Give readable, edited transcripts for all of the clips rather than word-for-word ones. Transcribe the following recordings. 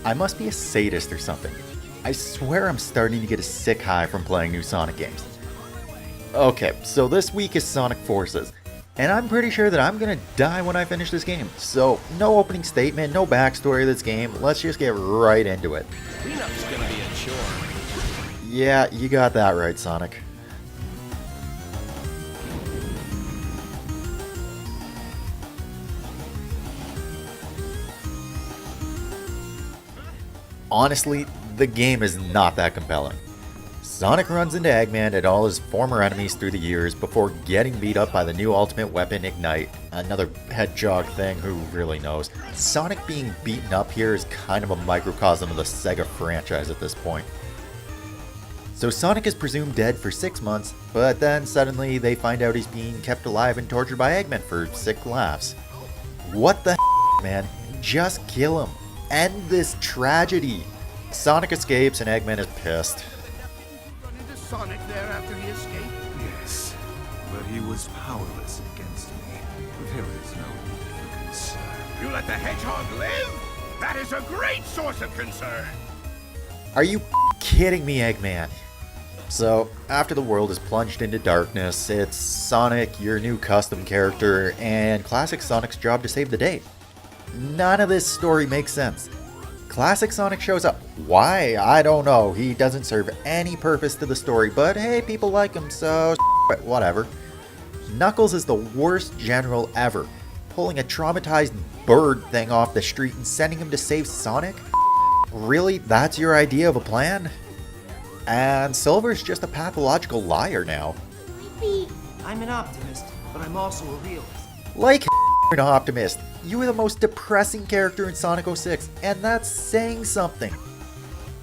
I must be a sadist or something. I swear I'm starting to get a sick high from playing new Sonic games. Okay, so this week is Sonic Forces, and I'm pretty sure that I'm gonna die when I finish this game. So, no opening statement, no backstory of this game, let's just get right into it. Cleanup's gonna be a chore. Yeah, you got that right, Sonic. Honestly, the game is not that compelling. Sonic runs into Eggman and all his former enemies through the years before getting beat up by the new ultimate weapon, Ignite, another hedgehog thing, who really knows. Sonic being beaten up here is kind of a microcosm of the Sega franchise at this point. So Sonic is presumed dead for 6 months, but then suddenly they find out he's being kept alive and tortured by Eggman for sick laughs. What the man? Just kill him. End this tragedy. Sonic escapes and Eggman is pissed. Run into Sonic there after he escaped? Yes, but he was powerless against me. There is no need for concern. You let the hedgehog live? That is a great source of concern. Are you kidding me, Eggman? So, after the world is plunged into darkness, it's Sonic, your new custom character, and Classic Sonic's job to save the day. None of this story makes sense. Classic Sonic shows up. Why? I don't know. He doesn't serve any purpose to the story, but hey, people like him, so whatever. Knuckles is the worst general ever, pulling a traumatized bird thing off the street and sending him to save Sonic? Really? That's your idea of a plan? And Silver's just a pathological liar now. I'm an optimist, but I'm also a realist. Like an optimist, you were the most depressing character in Sonic 06, and that's saying something.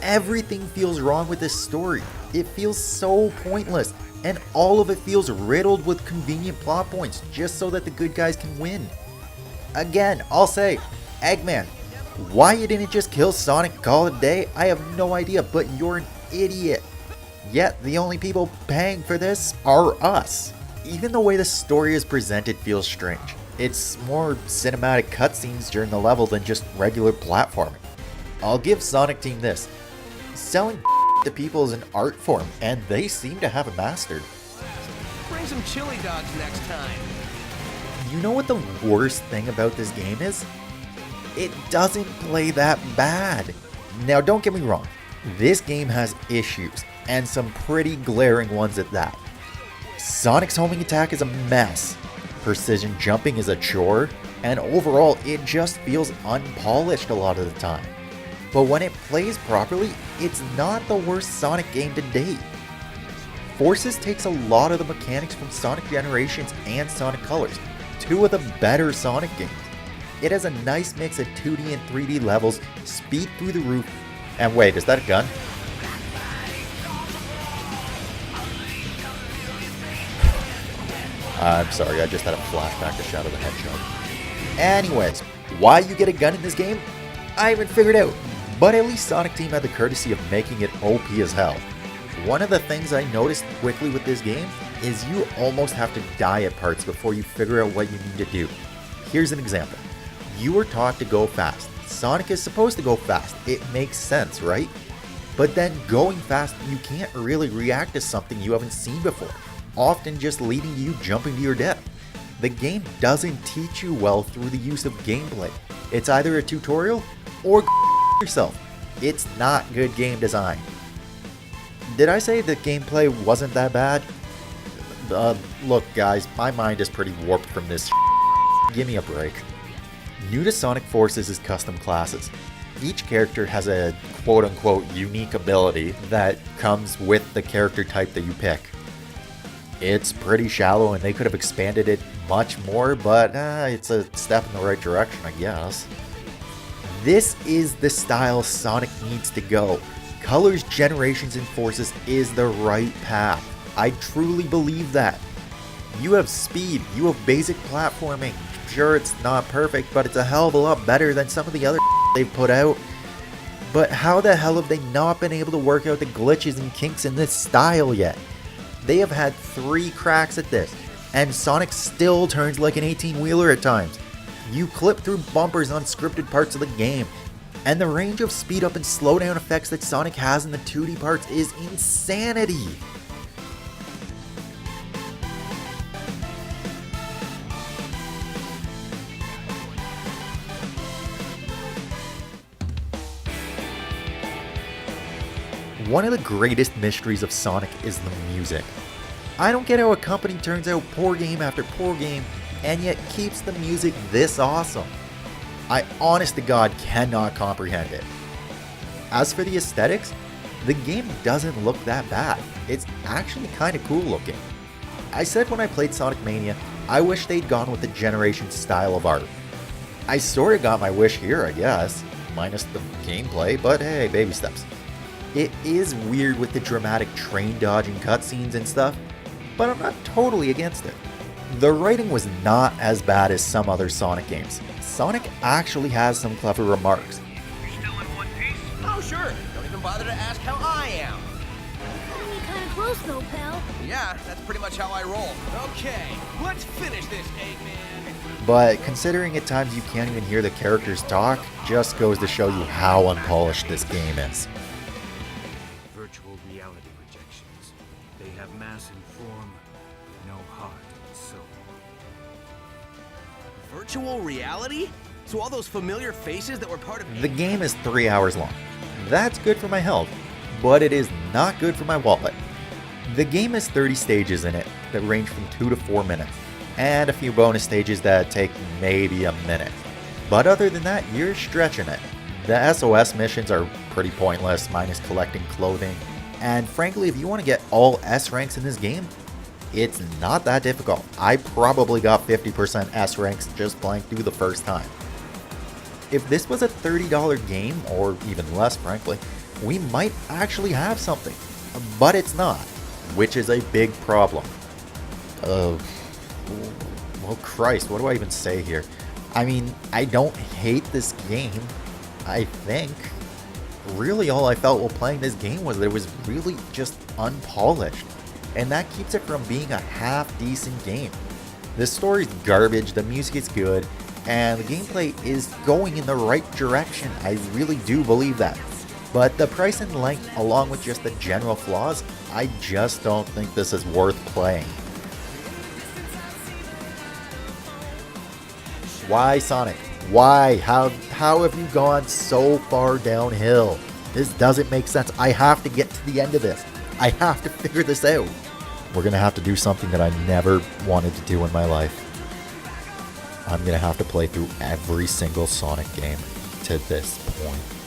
Everything feels wrong with this story. It feels so pointless, and all of it feels riddled with convenient plot points just so that the good guys can win. Again, I'll say, Eggman, why you didn't just kill Sonic and call it a day, I have no idea, but you're an idiot. Yet, the only people paying for this are us. Even the way the story is presented feels strange. It's more cinematic cutscenes during the level than just regular platforming. I'll give Sonic Team this. Selling to people is an art form, and they seem to have it mastered. Bring some chili dogs next time. You know what the worst thing about this game is? It doesn't play that bad. Now don't get me wrong, this game has issues, and some pretty glaring ones at that. Sonic's homing attack is a mess, precision jumping is a chore, and overall it just feels unpolished a lot of the time. But when it plays properly, it's not the worst Sonic game to date. Forces takes a lot of the mechanics from Sonic Generations and Sonic Colors, two of the better Sonic games. It has a nice mix of 2D and 3D levels, speed through the roof, and wait, is that a gun? I'm sorry, I just had a flashback to Shadow the Hedgehog. Anyways, why you get a gun in this game? I haven't figured out, but at least Sonic Team had the courtesy of making it OP as hell. One of the things I noticed quickly with this game is you almost have to die at parts before you figure out what you need to do. Here's an example. You were taught to go fast. Sonic is supposed to go fast. It makes sense, right? But then going fast, you can't really react to something you haven't seen before, often just leading to you jumping to your death. The game doesn't teach you well through the use of gameplay. It's either a tutorial or yourself. It's not good game design. Did I say the gameplay wasn't that bad? Look guys, my mind is pretty warped from this. Give me a break. New to Sonic Forces is custom classes. Each character has a quote-unquote unique ability that comes with the character type that you pick. It's pretty shallow and they could have expanded it much more, but it's a step in the right direction, I guess. This is the style Sonic needs to go. Colors, Generations, and Forces is the right path. I truly believe that. You have speed, you have basic platforming. Sure, it's not perfect, but it's a hell of a lot better than some of the other they've put out. But how the hell have they not been able to work out the glitches and kinks in this style yet? They have had 3 cracks at this, and Sonic still turns like an 18-wheeler at times. You clip through bumpers on scripted parts of the game. And the range of speed up and slowdown effects that Sonic has in the 2D parts is insanity. One of the greatest mysteries of Sonic is the music. I don't get how a company turns out poor game after poor game and yet keeps the music this awesome. I honest to God cannot comprehend it. As for the aesthetics, the game doesn't look that bad. It's actually kinda cool looking. I said when I played Sonic Mania, I wish they'd gone with the Generation style of art. I sorta got my wish here, I guess, minus the gameplay, but hey, baby steps. It is weird with the dramatic train dodging cutscenes and stuff, but I'm not totally against it. The writing was not as bad as some other Sonic games. Sonic actually has some clever remarks. Still in one piece? Oh, sure. Don't even bother to ask how I am. Cutting me kind of close though, pal. Yeah, that's pretty much how I roll. Okay, let's finish this, Eggman. But considering at times you can't even hear the characters talk, just goes to show you how unpolished this game is. Virtual reality projections. They have mass and form, but no heart and soul. Virtual reality? So all those familiar faces that were part of The game is 3 hours long. That's good for my health, but it is not good for my wallet. The game has 30 stages in it that range from 2 to 4 minutes, and a few bonus stages that take maybe a minute. But other than that, you're stretching it. The SOS missions are pretty pointless, minus collecting clothing, and frankly, if you want to get all S ranks in this game, it's not that difficult. I probably got 50% S ranks just playing through the first time. If this was a $30 game, or even less frankly, we might actually have something. But it's not, which is a big problem. Well Christ, what do I even say here? I mean, I don't hate this game, I think. Really all I felt while playing this game was that it was really just unpolished. And that keeps it from being a half-decent game. The story's garbage, the music is good, and the gameplay is going in the right direction. I really do believe that. But the price and length, along with just the general flaws, I just don't think this is worth playing. Why Sonic? Why? How have you gone so far downhill? This doesn't make sense. I have to get to the end of this. I have to figure this out. We're going to have to do something that I never wanted to do in my life. I'm going to have to play through every single Sonic game to this point.